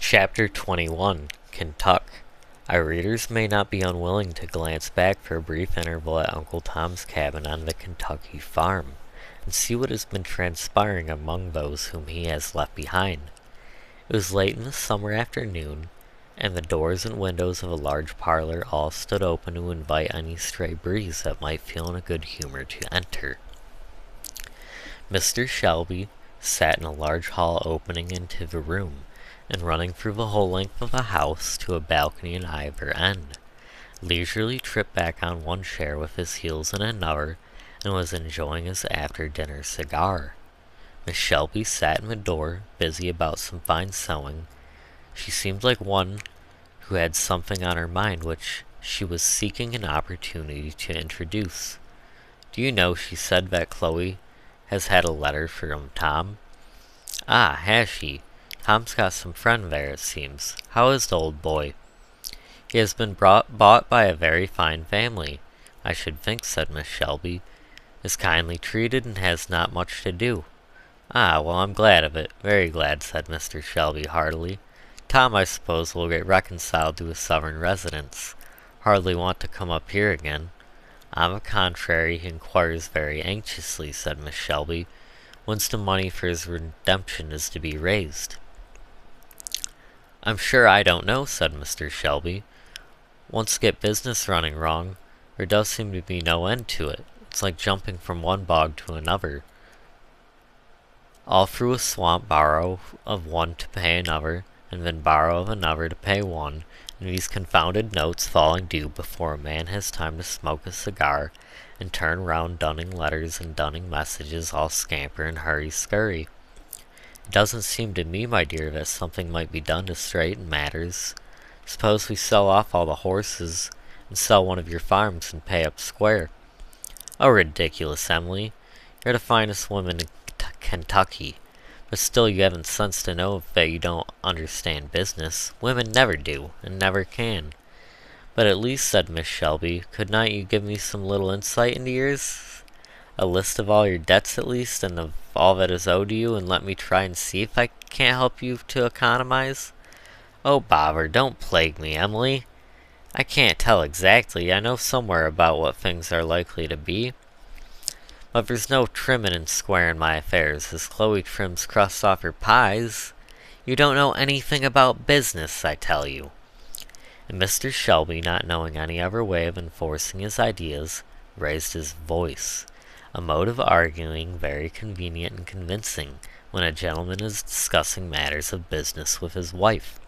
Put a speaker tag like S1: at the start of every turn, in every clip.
S1: Chapter 21, Kentuck. Our readers may not be unwilling to glance back for a brief interval at Uncle Tom's cabin on the Kentucky farm, and see what has been transpiring among those whom he has left behind. It was late in the summer afternoon, and the doors and windows of a large parlor all stood open to invite any stray breeze that might feel in a good humor to enter. Mr. Shelby sat in a large hall opening into the room, and running through the whole length of the house to a balcony in either end. Leisurely tripped back on one chair with his heels in another, and was enjoying his after-dinner cigar. Miss Shelby sat in the door, busy about some fine sewing. She seemed like one who had something on her mind which she was seeking an opportunity to introduce. "Do you know," she said, "that Chloe has had a letter from Tom?" "Ah, has she? Tom's got some friend there, it seems. How is the old boy?" "He has been bought by a very fine family, I should think," said Miss Shelby. "Is kindly treated and has not much to do." "Ah, well, I'm glad of it, very glad," said Mr. Shelby heartily. "Tom, I suppose, will get reconciled to his southern residence. Hardly want to come up here again." "On the contrary, he inquires very anxiously," said Miss Shelby, "whence the money for his redemption is to be raised." "I'm sure I don't know," said Mr. Shelby. "Once get business running wrong, there does seem to be no end to it. It's like jumping from one bog to another. All through a swamp, borrow of one to pay another, and then borrow of another to pay one, and these confounded notes falling due before a man has time to smoke a cigar, and turn round dunning letters and dunning messages, all scamper and hurry-scurry. It doesn't seem to me, my dear, that something might be done to straighten matters. Suppose we sell off all the horses, and sell one of your farms and pay up square." "Oh, ridiculous, Emily. You're the finest woman in Kentucky. But still you haven't sense to know that you don't understand business. Women never do, and never can." "But at least," said Miss Shelby, "could not you give me some little insight into yours? A list of all your debts at least, and of all that is owed to you, and let me try and see if I can't help you to economize?" "Oh, bother, don't plague me, Emily. I can't tell exactly. I know somewhere about what things are likely to be. But there's no trimmin' and squaring my affairs, as Chloe trims crusts off her pies. You don't know anything about business, I tell you." And Mr. Shelby, not knowing any other way of enforcing his ideas, raised his voice, a mode of arguing very convenient and convincing when a gentleman is discussing matters of business with his wife.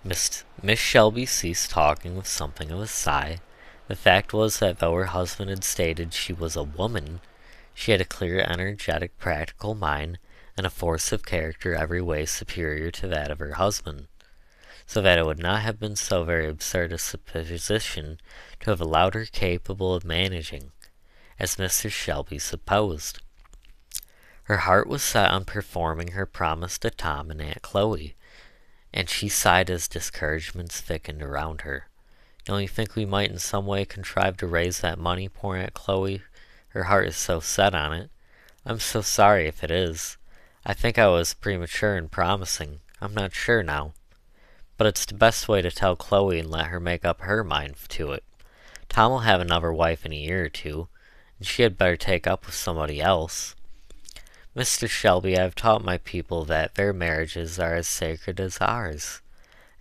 S1: Miss Shelby ceased talking with something of a sigh. The fact was that though her husband had stated she was a woman, she had a clear, energetic, practical mind, and a force of character every way superior to that of her husband, so that it would not have been so very absurd a supposition to have allowed her capable of managing, as Mr. Shelby supposed. Her heart was set on performing her promise to Tom and Aunt Chloe, and she sighed as discouragements thickened around her. "Don't you think we might in some way contrive to raise that money?" poor Aunt Chloe. "Her heart is so set on it. I'm so sorry if it is. I think I was premature in promising. I'm not sure now. But it's the best way to tell Chloe and let her make up her mind to it. Tom will have another wife in a year or two, and she had better take up with somebody else. Mr. Shelby, I have taught my people that their marriages are as sacred as ours.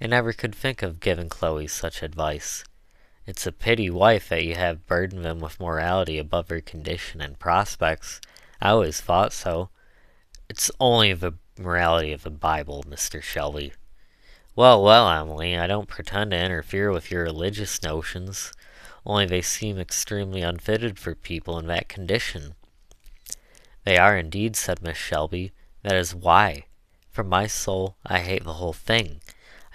S1: I never could think of giving Chloe such advice. It's a pity, wife, that you have burdened them with morality above their condition and prospects. I always thought so. It's only the morality of the Bible, Mr. Shelby." Well, well, Emily, I don't pretend to interfere with your religious notions, only they seem extremely unfitted for people in that condition." "They are indeed," said Miss Shelby. "That is why. From my soul, I hate the whole thing.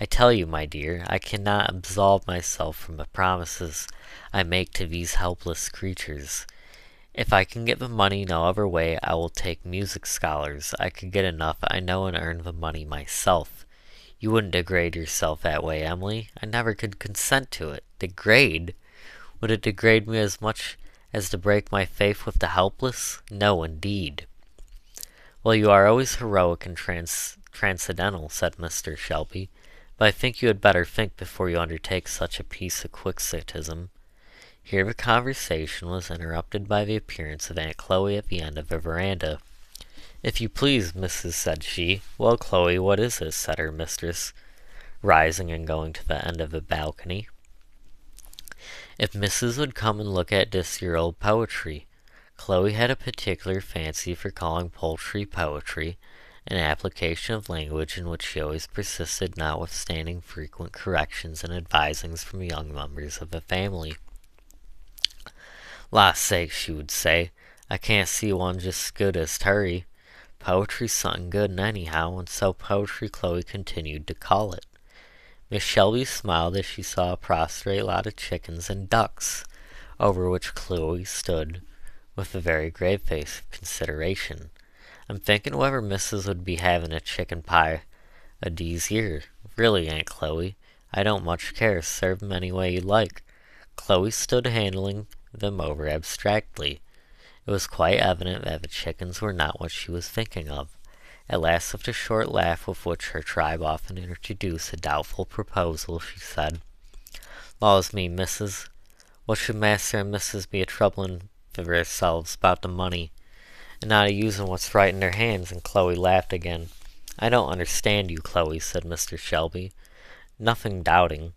S1: I tell you, my dear, I cannot absolve myself from the promises I make to these helpless creatures. If I can get the money no other way, I will take music scholars. I could get enough, I know, and earn the money myself. You wouldn't degrade yourself that way, Emily. I never could consent to it. Degrade? Would it degrade me as much as to break my faith with the helpless? No, indeed." "Well, you are always heroic and transcendental, said Mr. Shelby, but I think you had better think before you undertake such a piece of quixotism. Here the conversation was interrupted by the appearance of Aunt Chloe at the end of the veranda. "If you please, missus," said she. "Well, Chloe, what is it?" said her mistress, rising and going to the end of the balcony. "If missus would come and look at this your old poetry." Chloe had a particular fancy for calling poultry poetry, an application of language in which she always persisted, notwithstanding frequent corrections and advisings from young members of the family. "La sakes," she would say, "I can't see one just as good as Hurry. Poetry's something good anyhow, and so poetry Chloe continued to call it." Miss Shelby smiled as she saw a prostrate lot of chickens and ducks, over which Chloe stood with a very grave face of consideration. "I'm thinking whether missus would be having a chicken pie a dese year. Really, Aunt Chloe, I don't much care. Serve 'em any way you like." Chloe stood handling them over abstractly. It was quite evident that the chickens were not what she was thinking of. At last, with a short laugh with which her tribe often introduced a doubtful proposal, she said, "Laws me, missus, what should master and missus be a-troubling for theirselves about the money, and not a-using what's right in their hands?" And Chloe laughed again. "I don't understand you, Chloe," said Mr. Shelby, nothing doubting,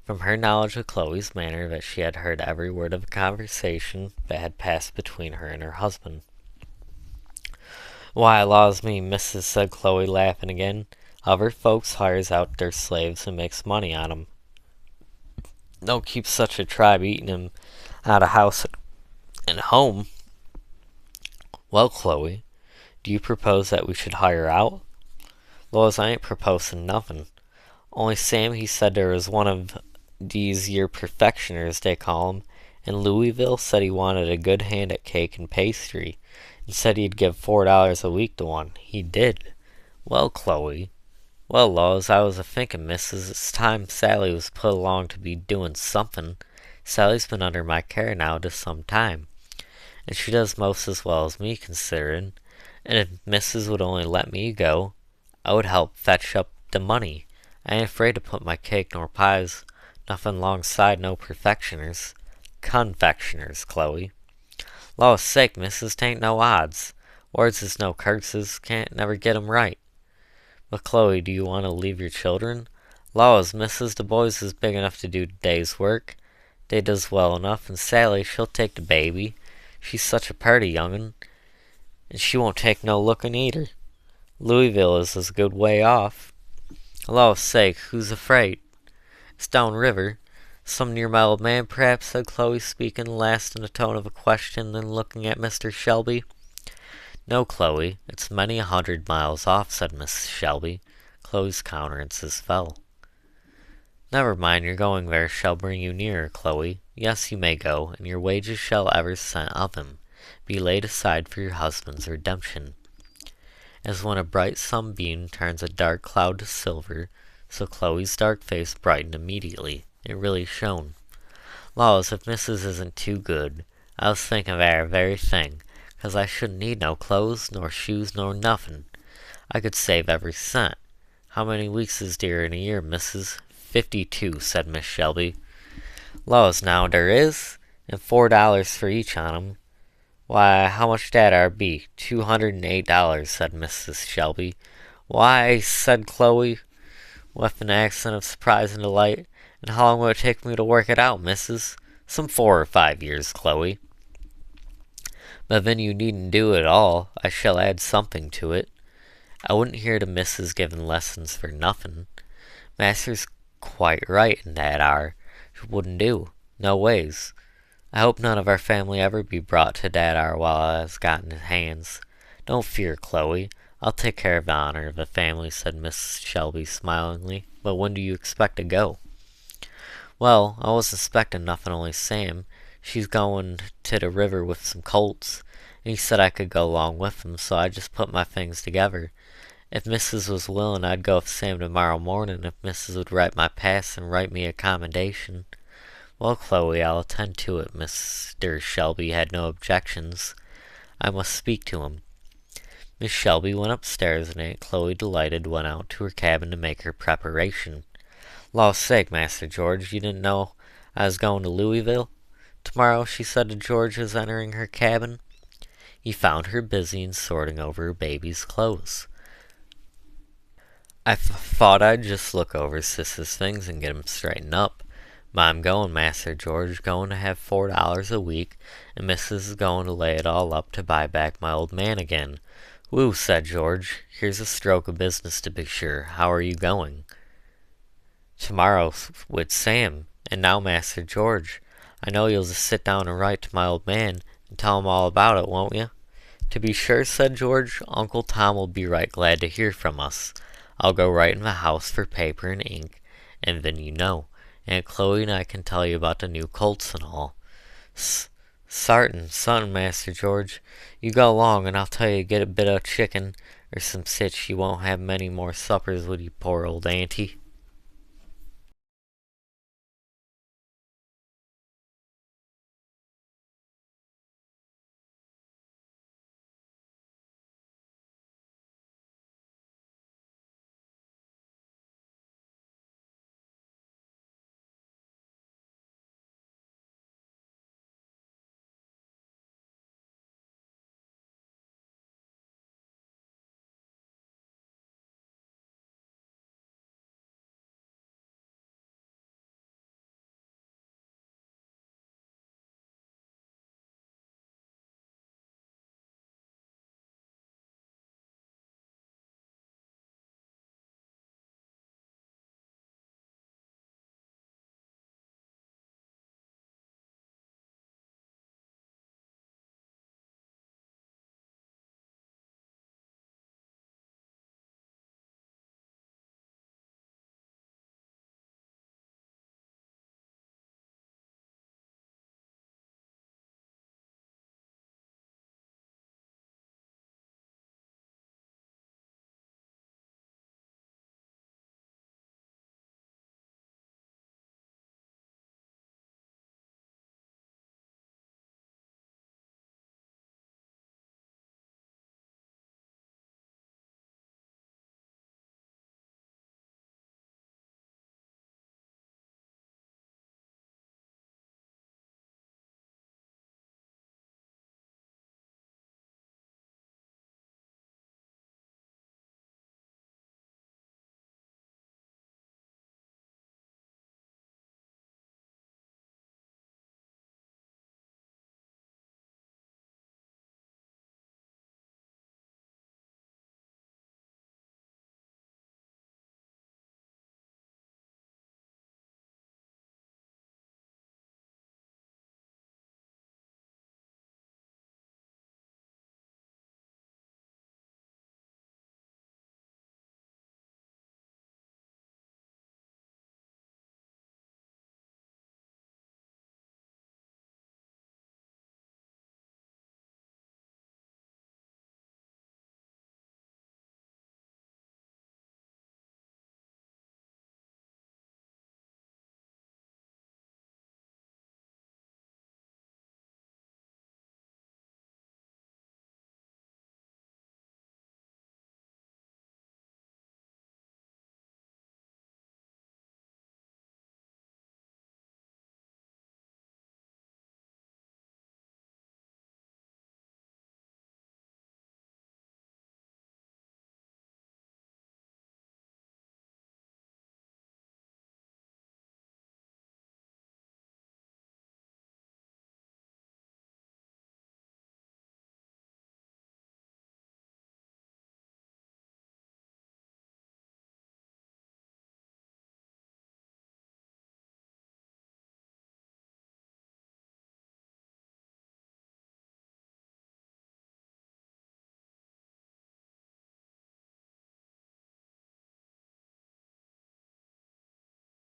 S1: from her knowledge of Chloe's manner, that she had heard every word of the conversation that had passed between her and her husband. "Why, laws me, missus," said Chloe, laughing again, "other folks hires out their slaves and makes money on 'em. Don't keep such a tribe eating 'em out of house and home." "Well, Chloe, do you propose that we should hire out?" "Laws, I ain't proposing nothing. Only Sam, he said there was one of these yer perfectioners, they call 'em, in Louisville, said he wanted a good hand at cake and pastry, and said he'd give $4 a week to one. He did." "Well, Chloe." "Well, laws, I was a-thinking, missus, it's time Sally was put along to be doing something. Sally's been under my care now to some time, and she does most as well as me, considerin', and if missus would only let me go, I would help fetch up the money. I ain't afraid to put my cake nor pies, nothing 'longside no perfectioners. Confectioners, Chloe." "Law's sake, missus, 'tain't no odds. Words is no curses, can't never get 'em right." "But, Chloe, do you want to leave your children?" "Laws, missus, the boys is big enough to do the day's work. They does well enough, and Sally, she'll take the baby. She's such a purty young'un, and she won't take no looking either. Louisville is a good way off." "Law's sake, who's afraid?" "It's down river. Some near my old man, perhaps," said Chloe, speaking last in a tone of a question, and looking at Mr. Shelby. "No, Chloe, it's many 100 miles off," said Miss Shelby. Chloe's countenances fell. "Never mind, your going there shall bring you nearer, Chloe. Yes, you may go, and your wages shall every cent of them be laid aside for your husband's redemption." As when a bright sunbeam turns a dark cloud to silver, so Chloe's dark face brightened immediately. It really shone. "Laws, if missus isn't too good, I was thinking of that very thing, 'cause I shouldn't need no clothes, nor shoes, nor nothing. I could save every cent. How many weeks is there in a year, missus?" "52, said Miss Shelby. "Laws, now, there is, and $4 for each on 'em. Why, how much that ar be? $208, said Mrs. Shelby. "Why," said Chloe, with an accent of surprise and delight, "and how long will it take me to work it out, missus?" "Some 4 or 5 years, Chloe." "But then you needn't do it all. I shall add something to it. I wouldn't hear to missus giving lessons for nothing. Master's quite right in that ar. It wouldn't do. No ways. I hope none of our family ever be brought to that ar while I has got in hands. Don't fear, Chloe. I'll take care of the honor of the family," said Miss Shelby smilingly. "But when do you expect to go?" "Well, I wasn't expecting nothing, only Sam. She's going to the river with some colts, and he said I could go along with him, so I just put my things together. If missus was willing, I'd go with Sam tomorrow morning, if missus would write my pass and write me a commendation." "Well, Chloe, I'll attend to it." Mr. Shelby had no objections. "I must speak to him." Miss Shelby went upstairs, and Aunt Chloe, delighted, went out to her cabin to make her preparation. "Law's sake, Master George, you didn't know I was going to Louisville tomorrow," she said to George as entering her cabin. He found her busy and sorting over her baby's clothes. "I thought I'd just look over Sis's things and get 'em straightened up. But I'm going, Master George, going to have $4 a week, and Missus is going to lay it all up to buy back my old man again." "Whew," said George. "Here's a stroke of business, to be sure. How are you going?" "Tomorrow, with Sam. And now, Master George, I know you'll just sit down and write to my old man, and tell him all about it, won't you?" "To be sure," said George. "Uncle Tom will be right glad to hear from us. I'll go right in the house for paper and ink, and then Aunt Chloe and I can tell you about the new colts and all." "Sartin, Master George. You go along, and I'll tell you to get a bit o' chicken, or some sich. You won't have many more suppers with you poor old auntie."